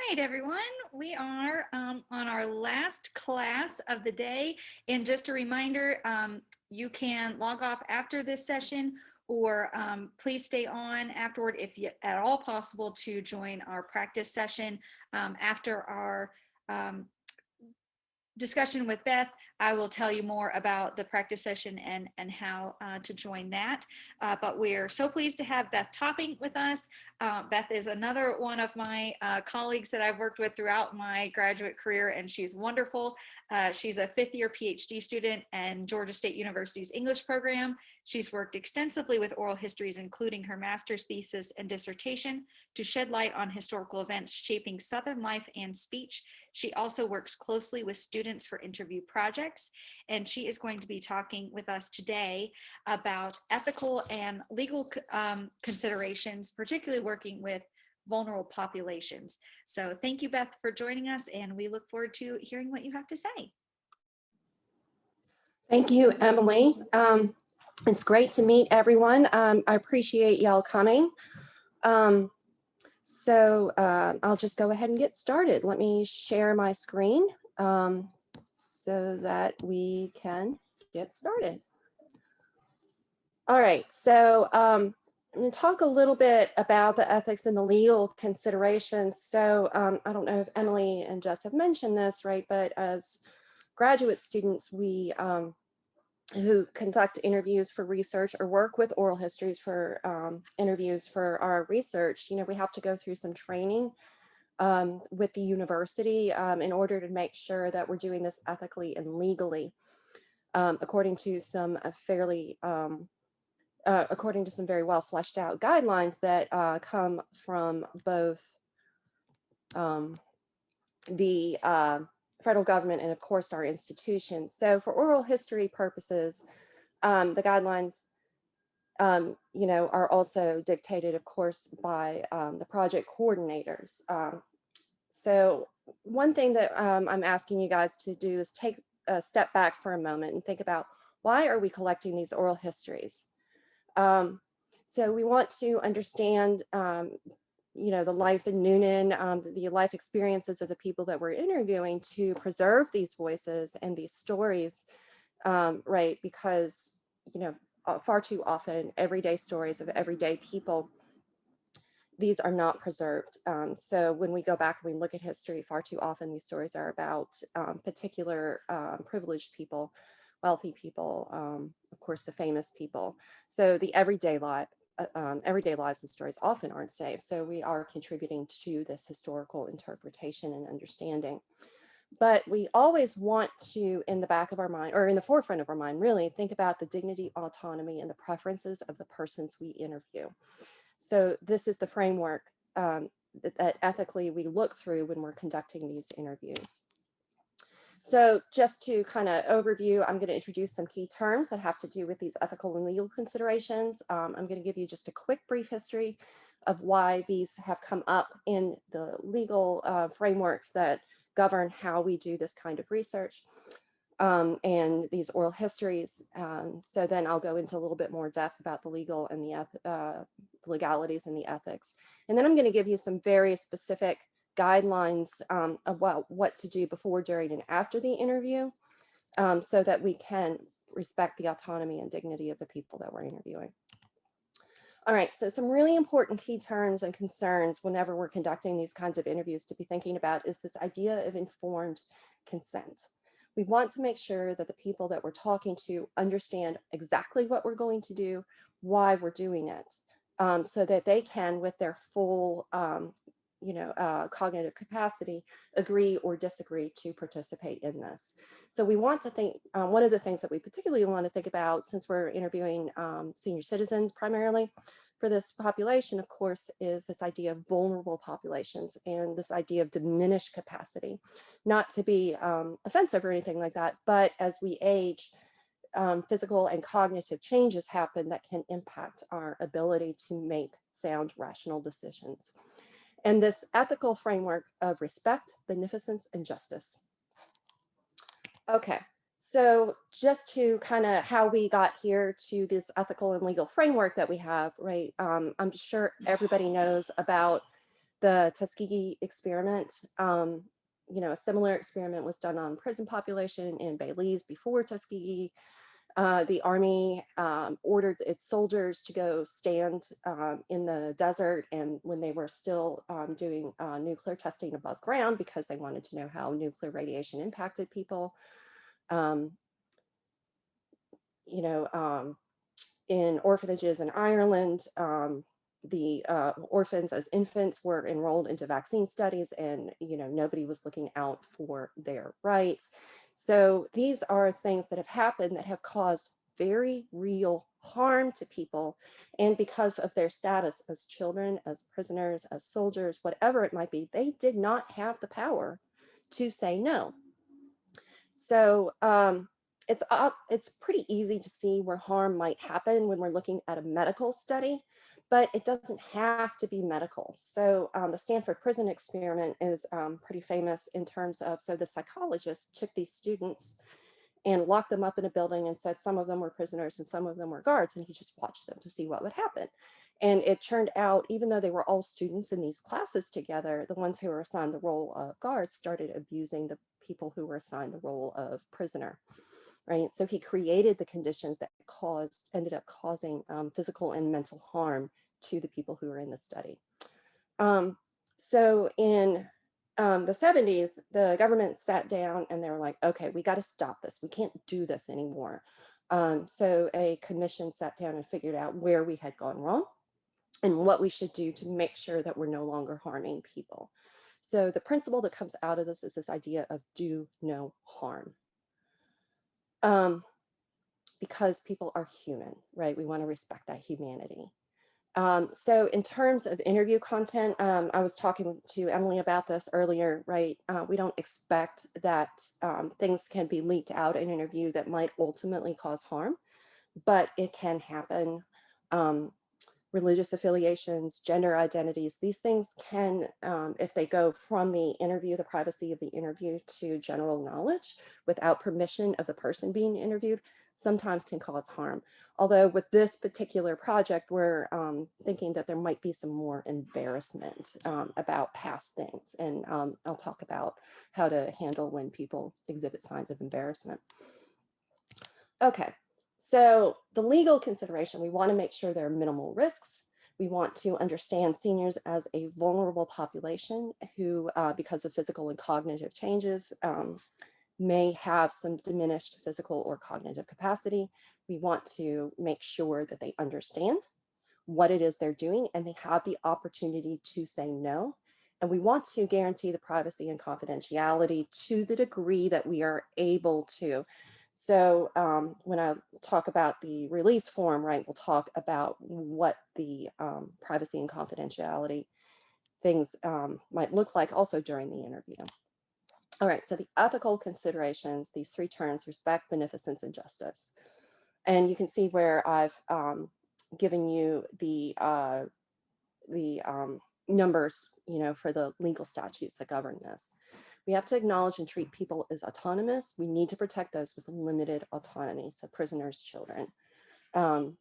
right, everyone. We are on our last class of the day. And just a reminder, you can log off after this session or please stay on afterward if you, at all possible, to join our practice session after our discussion with Beth. I will tell you more about the practice session and how to join that. But we're so pleased to have Beth Topping with us. Beth is another one of my colleagues that I've worked with throughout my graduate career, and she's wonderful. She's a fifth-year PhD student in Georgia State University's English program. She's worked extensively with oral histories, including her master's thesis and dissertation, to shed light on historical events shaping Southern life and speech. She also works closely with students for interview projects, and she is going to be talking with us today about ethical and legal considerations, particularly working with vulnerable populations. So thank you, Beth, for joining us, and we look forward to hearing what you have to say. Thank you, Emily. It's great to meet everyone. I appreciate y'all coming. I'll just go ahead and get started. Let me share my screen so that we can get started. All right, so I'm going to talk a little bit about the ethics and the legal considerations. So I don't know if Emily and Jess have mentioned this, right? But as graduate students, we who conduct interviews for research or work with oral histories for interviews for our research, we have to go through some training with the university in order to make sure that we're doing this ethically and legally, according to some very well fleshed out guidelines that come from both the federal government and of course our institutions. So for oral history purposes, the guidelines are also dictated, of course, by the project coordinators. So one thing that I'm asking you guys to do is take a step back for a moment and think about, why are we collecting these oral histories? So we want to understand the life in Newnan, the life experiences of the people that we're interviewing, to preserve these voices and these stories, right? Because, far too often, everyday stories of everyday people, these are not preserved. So when we go back and we look at history, far too often these stories are about particular privileged people, wealthy people, of course, the famous people. So the everyday lives and stories often aren't saved. So we are contributing to this historical interpretation and understanding. But we always want to, in the back of our mind, or in the forefront of our mind, really think about the dignity, autonomy, and the preferences of the persons we interview. So this is the framework that ethically we look through when we're conducting these interviews. So just to kind of overview, I'm going to introduce some key terms that have to do with these ethical and legal considerations. I'm going to give you just a quick brief history of why these have come up in the legal frameworks that govern how we do this kind of research and these oral histories. So then I'll go into a little bit more depth about the legal and the legalities and the ethics. And then I'm going to give you some very specific guidelines about what to do before, during, and after the interview, so that we can respect the autonomy and dignity of the people that we're interviewing. All right, so some really important key terms and concerns whenever we're conducting these kinds of interviews to be thinking about is this idea of informed consent. We want to make sure that the people that we're talking to understand exactly what we're going to do, why we're doing it, so that they can, with their full cognitive capacity, agree or disagree to participate in this. So we want to think, one of the things that we particularly want to think about, since we're interviewing senior citizens primarily for this population, of course, is this idea of vulnerable populations and this idea of diminished capacity. Not to be offensive or anything like that, but as we age, physical and cognitive changes happen that can impact our ability to make sound, rational decisions. And this ethical framework of respect, beneficence, and justice. Okay, so just to kind of how we got here to this ethical and legal framework that we have, right? I'm sure everybody knows about The Tuskegee experiment, you know, a similar experiment was done on prison population in Belize before Tuskegee. The Army ordered its soldiers to go stand in the desert, and when they were still doing nuclear testing above ground, because they wanted to know how nuclear radiation impacted people. Um, you know, in orphanages in Ireland, the orphans as infants were enrolled into vaccine studies, and you know, nobody was looking out for their rights. So these are things that have happened that have caused very real harm to people, and because of their status as children, as prisoners, as soldiers, whatever it might be, they did not have the power to say no. So it's pretty easy to see where harm might happen when we're looking at a medical study, but it doesn't have to be medical. So the Stanford prison experiment is pretty famous in terms of, so the psychologist took these students and locked them up in a building and said some of them were prisoners and some of them were guards, and he just watched them to see what would happen. And it turned out, even though they were all students in these classes together, the ones who were assigned the role of guards started abusing the people who were assigned the role of prisoner, right? So he created the conditions that ended up causing physical and mental harm to the people who were in the study. So in the 70s, the government sat down and they were like, okay, we got to stop this. We can't do this anymore. So a commission sat down and figured out where we had gone wrong and what we should do to make sure that we're no longer harming people. So the principle that comes out of this is this idea of do no harm. Because people are human, right? We want to respect that humanity. So in terms of interview content, I was talking to Emily about this earlier, right? We don't expect that things can be leaked out in an interview that might ultimately cause harm, but it can happen. Religious affiliations, gender identities, these things can, if they go from the interview, the privacy of the interview, to general knowledge without permission of the person being interviewed, sometimes can cause harm. Although with this particular project, we're thinking that there might be some more embarrassment about past things. And I'll talk about how to handle when people exhibit signs of embarrassment. Okay, so the legal consideration, we want to make sure there are minimal risks. We want to understand seniors as a vulnerable population who, because of physical and cognitive changes, may have some diminished physical or cognitive capacity. We want to make sure that they understand what it is they're doing and they have the opportunity to say no. And we want to guarantee the privacy and confidentiality to the degree that we are able to. So when I talk about the release form, right, we'll talk about what the privacy and confidentiality things might look like also during the interview. All right, so the ethical considerations, these three terms: respect, beneficence, and justice. And you can see where I've given you the numbers, you know, for the legal statutes that govern this. We have to acknowledge and treat people as autonomous. We need to protect those with limited autonomy, so prisoners, children. You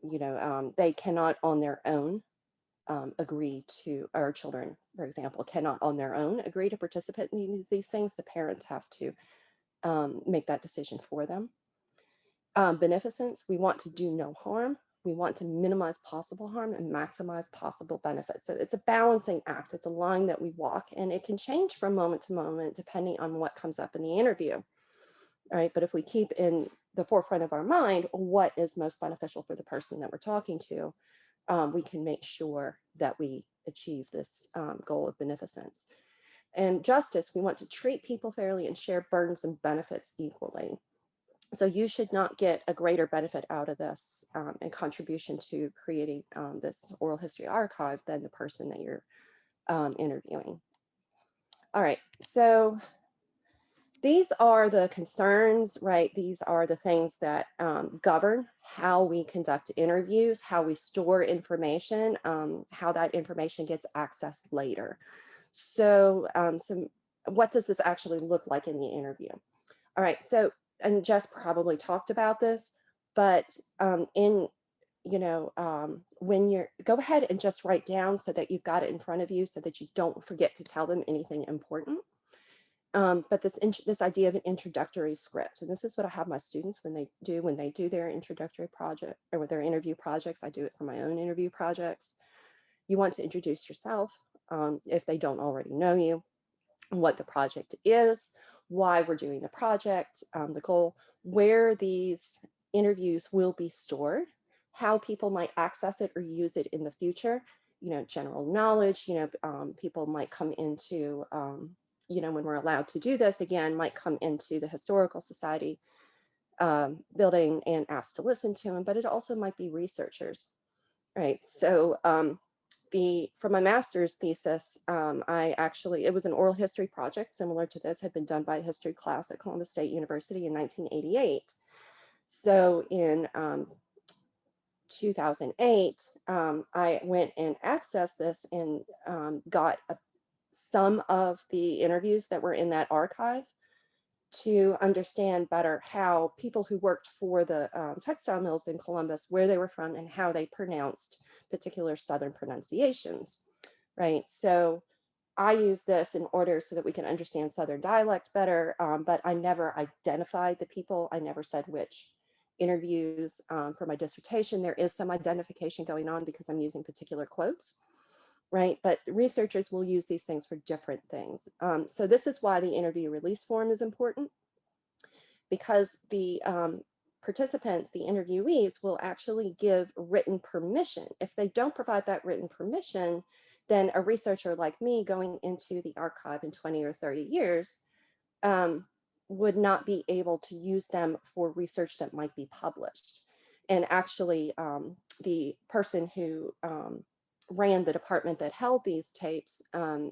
know, they cannot on their own agree to, or children, for example, cannot on their own agree to participate in these things. The parents have to make that decision for them. Beneficence, we want to do no harm. We want to minimize possible harm and maximize possible benefits. So it's a balancing act. It's a line that we walk, and it can change from moment to moment depending on what comes up in the interview. All right, but if we keep in the forefront of our mind what is most beneficial for the person that we're talking to, we can make sure that we achieve this goal of beneficence. And justice, we want to treat people fairly and share burdens and benefits equally. So you should not get a greater benefit out of this and contribution to creating this oral history archive than the person that you're interviewing. All right, so these are the concerns, right? These are the things that govern how we conduct interviews, how we store information, how that information gets accessed later. So, what does this actually look like in the interview? All right, so, and Jess probably talked about this, but in when you're, go ahead and just write down so that you've got it in front of you so that you don't forget to tell them anything important. But this idea of an introductory script, and this is what I have my students when they do their introductory project or with their interview projects. I do it for my own interview projects. You want to introduce yourself, if they don't already know you, what the project is, why we're doing the project, the goal, where these interviews will be stored, how people might access it or use it in the future, general knowledge, people might come into, when we're allowed to do this again, might come into the Historical Society building and asked to listen to them, but it also might be researchers, right? So for my master's thesis, it was an oral history project similar to this, had been done by a history class at Columbus State University in 1988. So in 2008, I went and accessed this and got some of the interviews that were in that archive to understand better how people who worked for the textile mills in Columbus, where they were from and how they pronounced particular Southern pronunciations, right? So I use this in order so that we can understand Southern dialects better, but I never identified the people. I never said which interviews for my dissertation. There is some identification going on because I'm using particular quotes, right? But researchers will use these things for different things. So this is why the interview release form is important, because the participants, the interviewees, will actually give written permission. If they don't provide that written permission, then a researcher like me going into the archive in 20 or 30 years would not be able to use them for research that might be published. And actually, the person who ran the department that held these tapes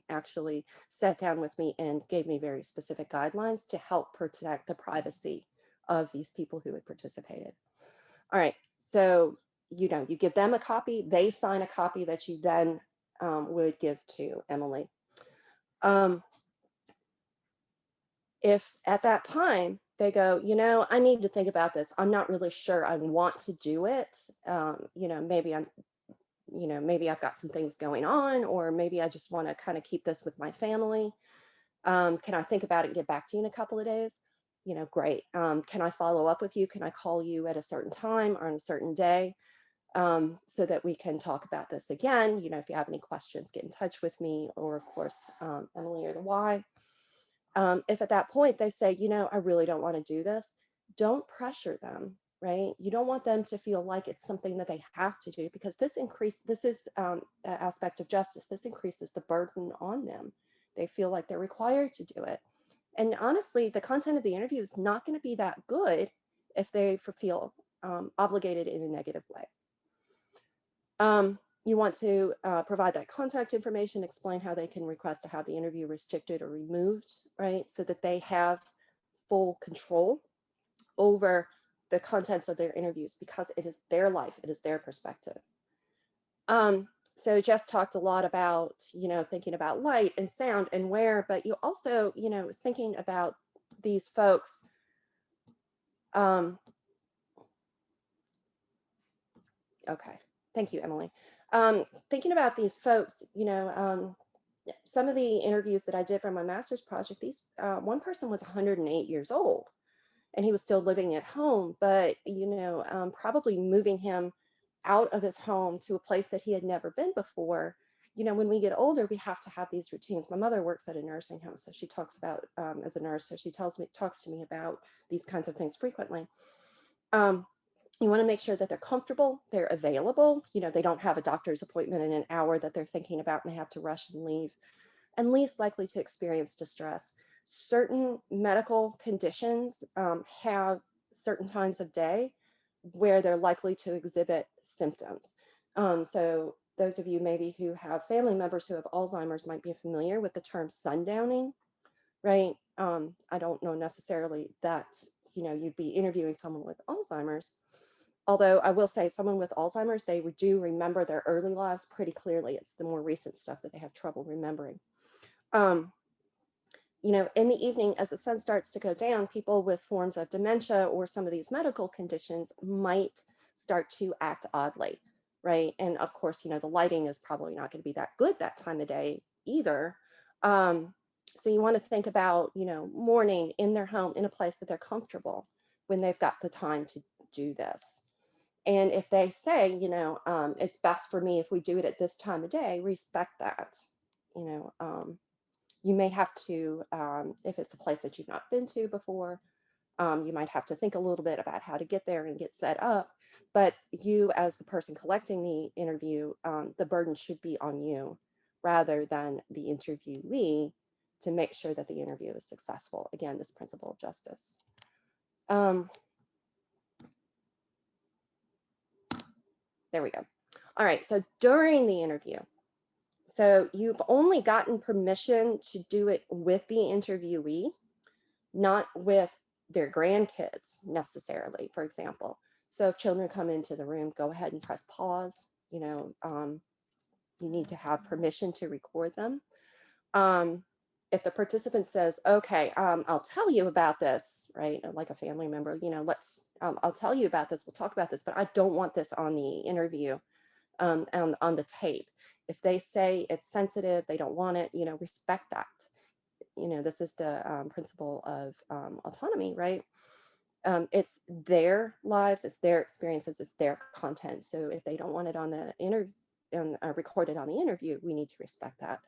actually sat down with me and gave me very specific guidelines to help protect the privacy of these people who had participated. All right, so you give them a copy, they sign a copy that you then would give to Emily. If at that time they go, I need to think about this, I'm not really sure I want to do it, maybe I've got some things going on, or maybe I just want to kind of keep this with my family. Can I think about it and get back to you in a couple of days? Great. Can I follow up with you? Can I call you at a certain time or on a certain day so that we can talk about this again? If you have any questions, get in touch with me, or of course, Emily or the Y. If at that point they say, I really don't want to do this, don't pressure them, right? You don't want them to feel like it's something that they have to do, because this is an aspect of justice. This increases the burden on them. They feel like they're required to do it. And honestly, the content of the interview is not going to be that good if they feel obligated in a negative way. You want to provide that contact information, explain how they can request to have the interview restricted or removed, right? So that they have full control over the contents of their interviews, because it is their life, it is their perspective. So Jess talked a lot about, thinking about light and sound and where, but you also, thinking about these folks. Okay, thank you, Emily. Thinking about these folks, some of the interviews that I did for my master's project, one person was 108 years old and he was still living at home, but, probably moving him out of his home to a place that he had never been before. When we get older, we have to have these routines. My mother works at a nursing home, so she talks about, as a nurse, so she talks to me about these kinds of things frequently. You want to make sure that they're comfortable, they're available, they don't have a doctor's appointment in an hour that they're thinking about and they have to rush and leave, and least likely to experience distress. Certain medical conditions have certain times of day where they're likely to exhibit symptoms. So those of you maybe who have family members who have Alzheimer's might be familiar with the term sundowning, right? I don't know necessarily that, you'd be interviewing someone with Alzheimer's. Although I will say someone with Alzheimer's, they do remember their early lives pretty clearly. It's the more recent stuff that they have trouble remembering. In the evening, as the sun starts to go down, people with forms of dementia or some of these medical conditions might start to act oddly, right? And of course, the lighting is probably not going to be that good that time of day either. So you want to think about, mourning in their home in a place that they're comfortable when they've got the time to do this. And if they say, it's best for me if we do it at this time of day, respect that. You know, you may have to, if it's a place that you've not been to before, you might have to think a little bit about how to get there and get set up. But you, as the person collecting the interview, the burden should be on you rather than the interviewee to make sure that the interview is successful. Again, this principle of justice. There we go. All right, so during the interview, so you've only gotten permission to do it with the interviewee, not with their grandkids necessarily, for example. So if children come into the room, go ahead and press pause. You need to have permission to record them. If the participant says, okay, I'll tell you about this, right? Like a family member, I'll tell you about this, we'll talk about this, but I don't want this on the interview, on the tape. If they say it's sensitive, they don't want it, respect that. This is the principle of autonomy, right? It's their lives, it's their experiences, it's their content. So if they don't want it on the recorded on the interview, we need to respect that.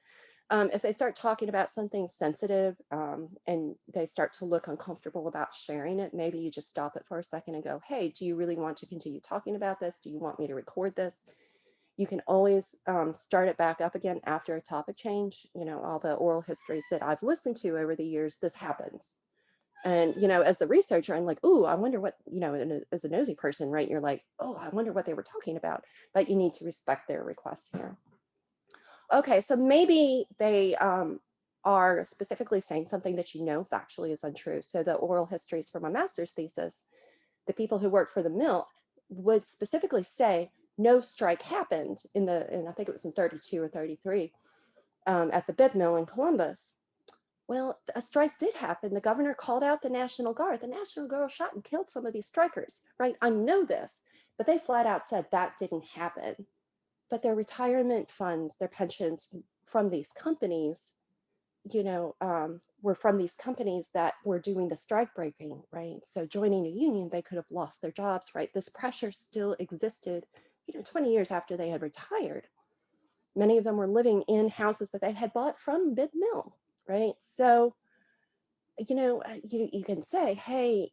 If they start talking about something sensitive and they start to look uncomfortable about sharing it, maybe you just stop it for a second and go, hey, do you really want to continue talking about this? Do you want me to record this? You can always start it back up again after a topic change. All the oral histories that I've listened to over the years, this happens. And, as the researcher, I'm like, oh, I wonder what, and as a nosy person, right? You're like, oh, I wonder what they were talking about. But you need to respect their requests here. Okay, so maybe they are specifically saying something that factually is untrue. So the oral histories for my master's thesis, the people who work for the mill would specifically say no strike happened and I think it was in 32 or 33 at the bib mill in Columbus. Well, a strike did happen. The governor called out the National Guard. The National Guard shot and killed some of these strikers, right? I know this, but they flat out said that didn't happen. But their retirement funds, their pensions from these companies, were from these companies that were doing the strike breaking, right? So joining a union, they could have lost their jobs, right? This pressure still existed, 20 years after they had retired. Many of them were living in houses that they had bought from Bid Mill, right? So, you can say, hey,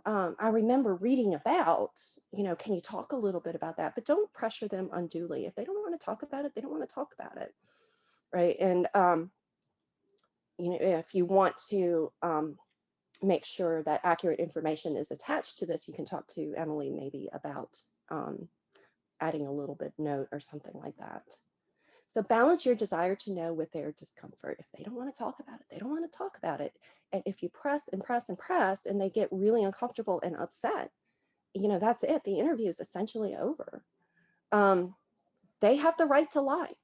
I remember reading about, can you talk a little bit about that? But don't pressure them unduly. If they don't want to talk about it, they don't want to talk about it, right? And, if you want to make sure that accurate information is attached to this, you can talk to Emily maybe about adding a little bit note or something like that. So balance your desire to know with their discomfort. If they don't want to talk about it, they don't want to talk about it. And if you press and press and press and they get really uncomfortable and upset, that's it. The interview is essentially over. They have the right to lie.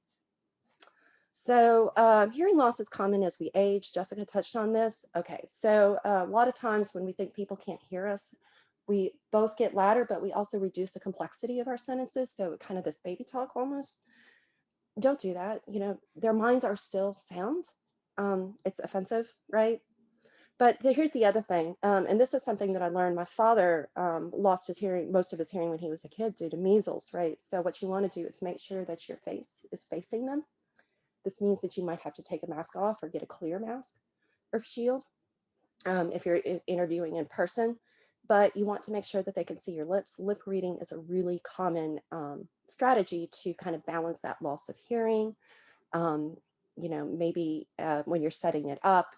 So hearing loss is common as we age. Jessica touched on this. Okay, so a lot of times when we think people can't hear us, we both get louder, but we also reduce the complexity of our sentences. So kind of this baby talk almost. Don't do that. Their minds are still sound. It's offensive, right? But here's the other thing, and this is something that I learned. My father lost his hearing, most of his hearing when he was a kid due to measles, right? So what you want to do is make sure that your face is facing them. This means that you might have to take a mask off or get a clear mask or shield if you're interviewing in person. But you want to make sure that they can see your lips. Lip reading is a really common strategy to kind of balance that loss of hearing. Maybe when you're setting it up,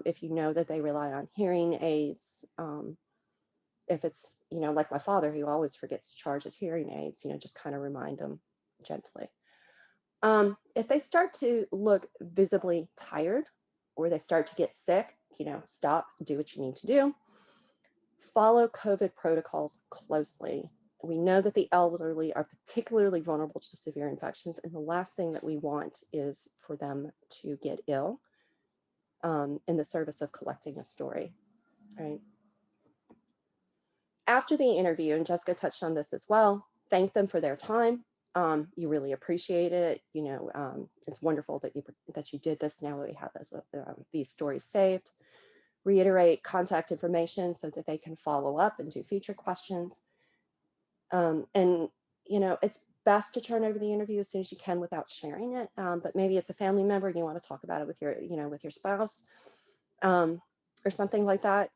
if you know that they rely on hearing aids, if it's, like my father, who always forgets to charge his hearing aids, just kind of remind them gently. If they start to look visibly tired or they start to get sick, stop, do what you need to do. Follow COVID protocols closely. We know that the elderly are particularly vulnerable to severe infections, and the last thing that we want is for them to get ill in the service of collecting a story, right? after the interview, and Jessica touched on this as well, thank them for their time. You really appreciate it. It's wonderful that you did this. Now that we have these stories saved, reiterate contact information so that they can follow up and do future questions. And it's best to turn over the interview as soon as you can without sharing it. But maybe it's a family member and you want to talk about it with your spouse, or something like that.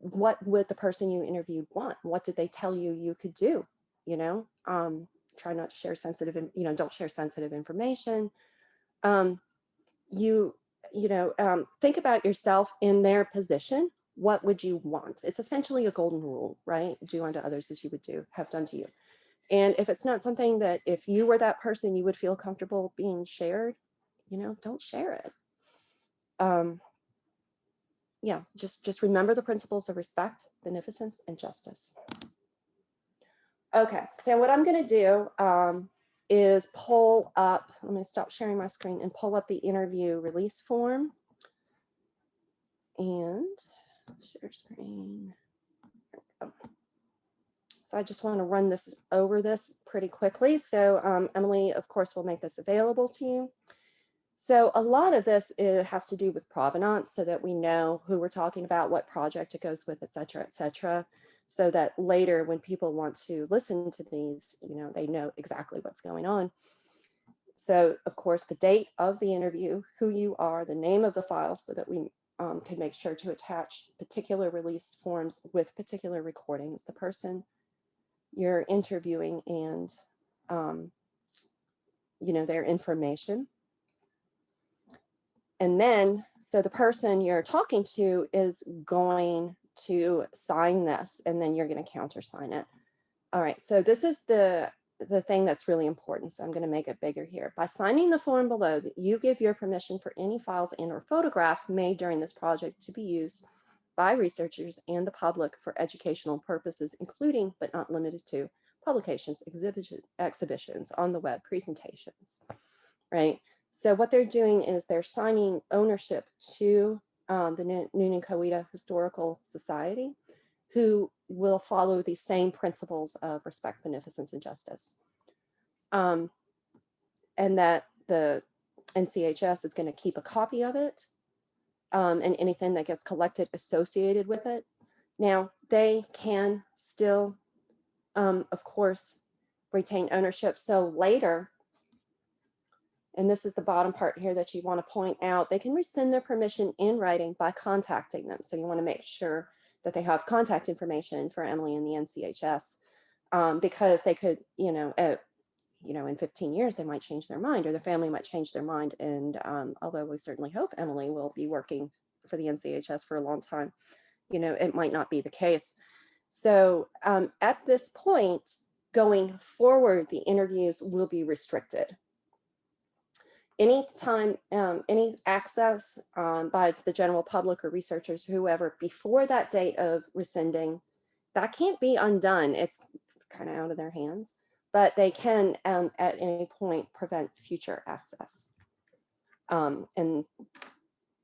What would the person you interviewed want? What did they tell you you could do? Try not to share don't share sensitive information. Um, you, think about yourself in their position. What would you want? It's essentially a golden rule, right? Do unto others as you would have done to you. And if it's not something that if you were that person, you would feel comfortable being shared, don't share it. Yeah, just remember the principles of respect, beneficence, and justice. Okay, so what I'm going to do is pull up, let me stop sharing my screen and pull up the interview release form. And share screen. So I just want to run this over this pretty quickly. So Emily, of course, will make this available to you. So a lot of this has to do with provenance so that we know who we're talking about, what project it goes with, et cetera, so that later when people want to listen to these, they know exactly what's going on. So of course, the date of the interview, who you are, the name of the file so that we can make sure to attach particular release forms with particular recordings, the person you're interviewing and, their information. And then, so the person you're talking to is going to sign this, and then you're going to countersign it. All right, so this is the thing that's really important. So I'm going to make it bigger here. By signing the form below, that you give your permission for any files and or photographs made during this project to be used by researchers and the public for educational purposes, including but not limited to publications, exhibitions, on the web, presentations, right? So what they're doing is they're signing ownership to the Newnan-Coweta Historical Society, who will follow the same principles of respect, beneficence, and justice. And that the NCHS is going to keep a copy of it, and anything that gets collected associated with it. Now, they can still, of course, retain ownership. So later, and this is the bottom part here that you want to point out, they can rescind their permission in writing by contacting them. So you want to make sure that they have contact information for Emily and the NCHS, because they could, in 15 years, they might change their mind, or the family might change their mind. And although we certainly hope Emily will be working for the NCHS for a long time, it might not be the case. So at this point, going forward, the interviews will be restricted. Anytime, any access by the general public or researchers, whoever, before that date of rescinding, that can't be undone. It's kind of out of their hands, but they can at any point prevent future access. And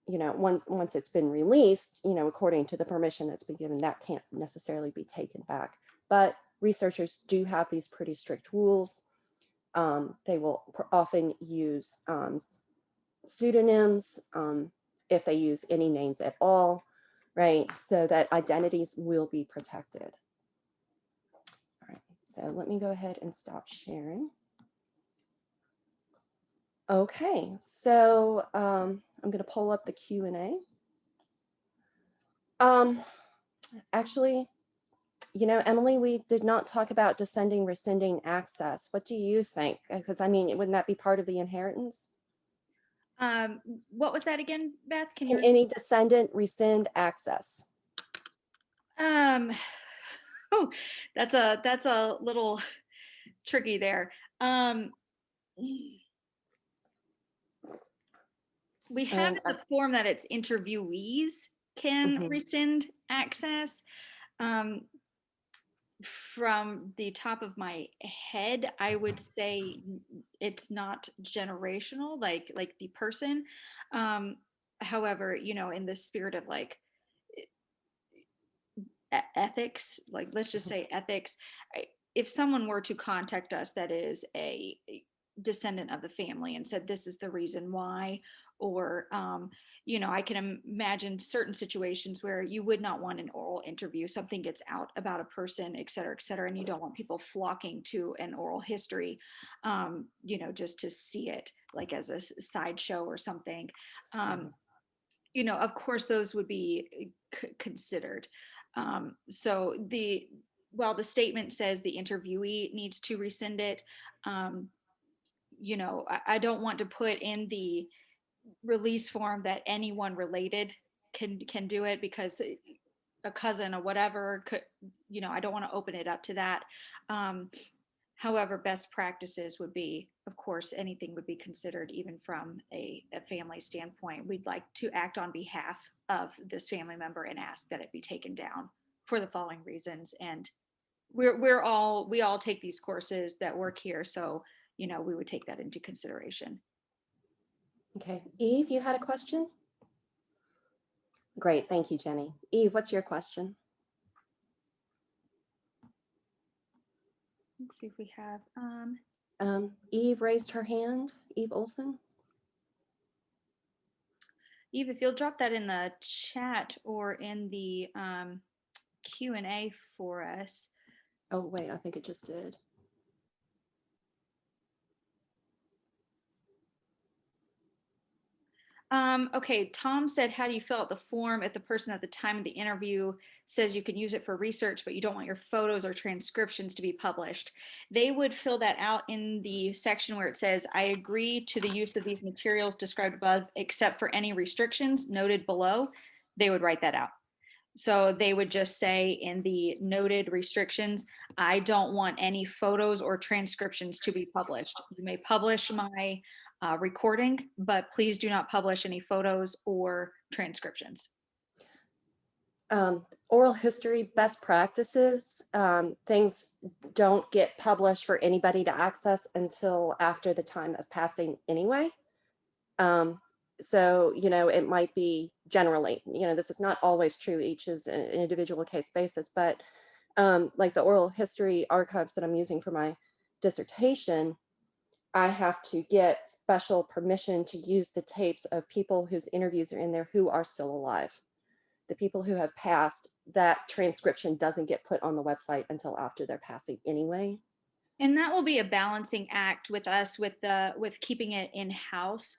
once it's been released, according to the permission that's been given, that can't necessarily be taken back. But researchers do have these pretty strict rules. They will often use pseudonyms, if they use any names at all, right? So that identities will be protected. All right, so let me go ahead and stop sharing. Okay, so I'm going to pull up the Q&A. Actually, Emily, we did not talk about descending, rescinding access. What do you think? Because wouldn't that be part of the inheritance? What was that again, Beth? Can any descendant rescind access? Oh, that's a little tricky there. We have in the form that it's interviewees can rescind access. From the top of my head, I would say it's not generational, like the person. However, in the spirit of ethics, like let's just say ethics. If someone were to contact us that is a descendant of the family and said this is the reason why, or I can imagine certain situations where you would not want an oral interview, something gets out about a person, et cetera, and you don't want people flocking to an oral history, just to see it like as a sideshow or something. Of course those would be considered. So while the statement says the interviewee needs to rescind it, um, I don't want to put in the release form that anyone related can do it, because a cousin or whatever could, I don't want to open it up to that. Um, However, best practices would be, of course, anything would be considered, even from a family standpoint. We'd like to act on behalf of this family member and ask that it be taken down for the following reasons. And we all take these courses that work here, so we would take that into consideration. Okay, Eve, you had a question? Great, thank you, Jenny. Eve, what's your question? Let's see if we have Eve raised her hand. Eve Olson. Eve, if you'll drop that in the chat or in the Q&A for us. Oh, wait, I think it just did. Okay, Tom said, how do you fill out the form if the person at the time of the interview says you can use it for research, but you don't want your photos or transcriptions to be published? They would fill that out in the section where it says, I agree to the use of these materials described above, except for any restrictions noted below. They would write that out. So they would just say in the noted restrictions, I don't want any photos or transcriptions to be published. You may publish my recording, but please do not publish any photos or transcriptions. Oral history best practices, things don't get published for anybody to access until after the time of passing anyway. So, it might be generally, this is not always true, each is an individual case basis, but like the oral history archives that I'm using for my dissertation, I have to get special permission to use the tapes of people whose interviews are in there who are still alive. The people who have passed, that transcription doesn't get put on the website until after their passing anyway. And that will be a balancing act with us with keeping it in-house.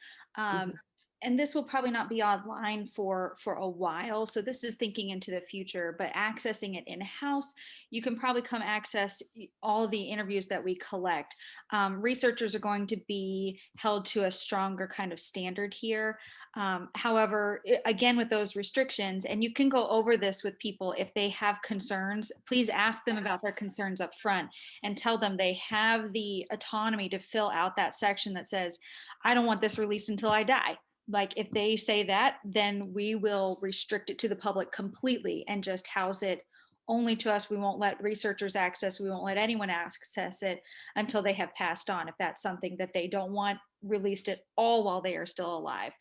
And this will probably not be online for a while. So this is thinking into the future, but accessing it in-house, you can probably come access all the interviews that we collect. Researchers are going to be held to a stronger kind of standard here. However, again, with those restrictions, and you can go over this with people if they have concerns, please ask them about their concerns up front and tell them they have the autonomy to fill out that section that says, I don't want this released until I die. Like if they say that, then we will restrict it to the public completely and just house it only to us. We won't let researchers access, we won't let anyone access it until they have passed on, if that's something that they don't want released at all while they are still alive.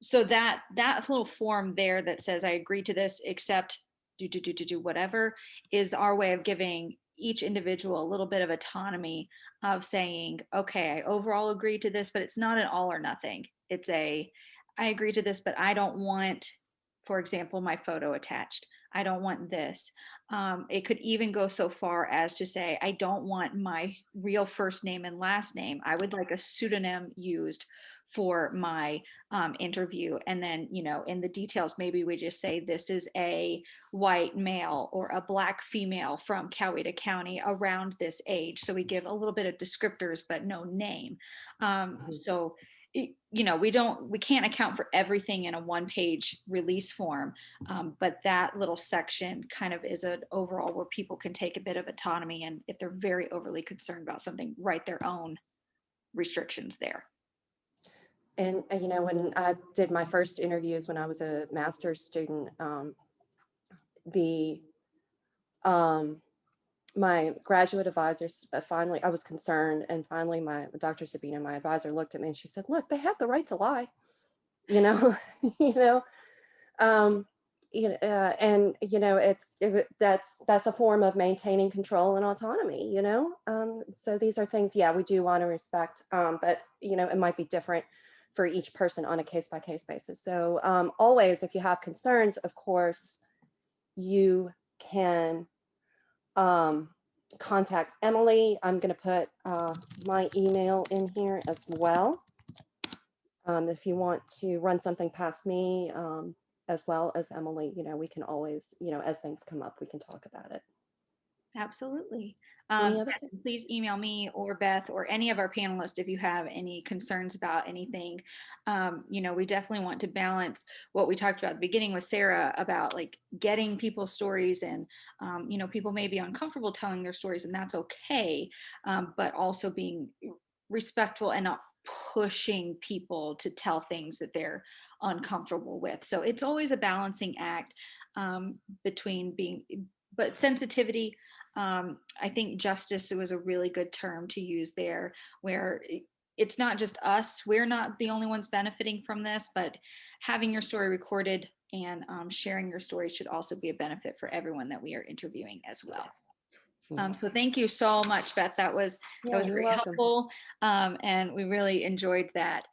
So that little form there that says I agree to this, except do whatever, is our way of giving each individual a little bit of autonomy of saying, okay, I overall agree to this, but it's not an all or nothing. It's I agree to this, but I don't want, for example, my photo attached. I don't want this. It could even go so far as to say, I don't want my real first name and last name. I would like a pseudonym used for my interview. And then, in the details, maybe we just say this is a white male or a black female from Coweta County around this age. So we give a little bit of descriptors, but no name. So we can't account for everything in a one-page release form, but that little section kind of is an overall where people can take a bit of autonomy, and if they're very overly concerned about something, write their own restrictions there. And when I did my first interviews when I was a master's student, my graduate advisors finally, I was concerned, and finally my Dr. Sabina, my advisor, looked at me and she said, look, they have the right to lie, and that's a form of maintaining control and autonomy, so these are things, yeah, we do want to respect, but it might be different for each person on a case by case basis. So always, if you have concerns, of course, you can um, contact Emily. I'm going to put my email in here as well. If you want to run something past me, as well as Emily, we can always, as things come up, we can talk about it. Absolutely. Any other thing? Please email me or Beth or any of our panelists if you have any concerns about anything. We definitely want to balance what we talked about at the beginning with Sarah about like getting people's stories, and people may be uncomfortable telling their stories, and that's okay, but also being respectful and not pushing people to tell things that they're uncomfortable with. So it's always a balancing act, between but sensitivity. I think justice was a really good term to use there, where it's not just us, we're not the only ones benefiting from this, but having your story recorded and sharing your story should also be a benefit for everyone that we are interviewing as well. Yes. So thank you so much, Beth. That was Yeah, you're very welcome. helpful, and we really enjoyed that.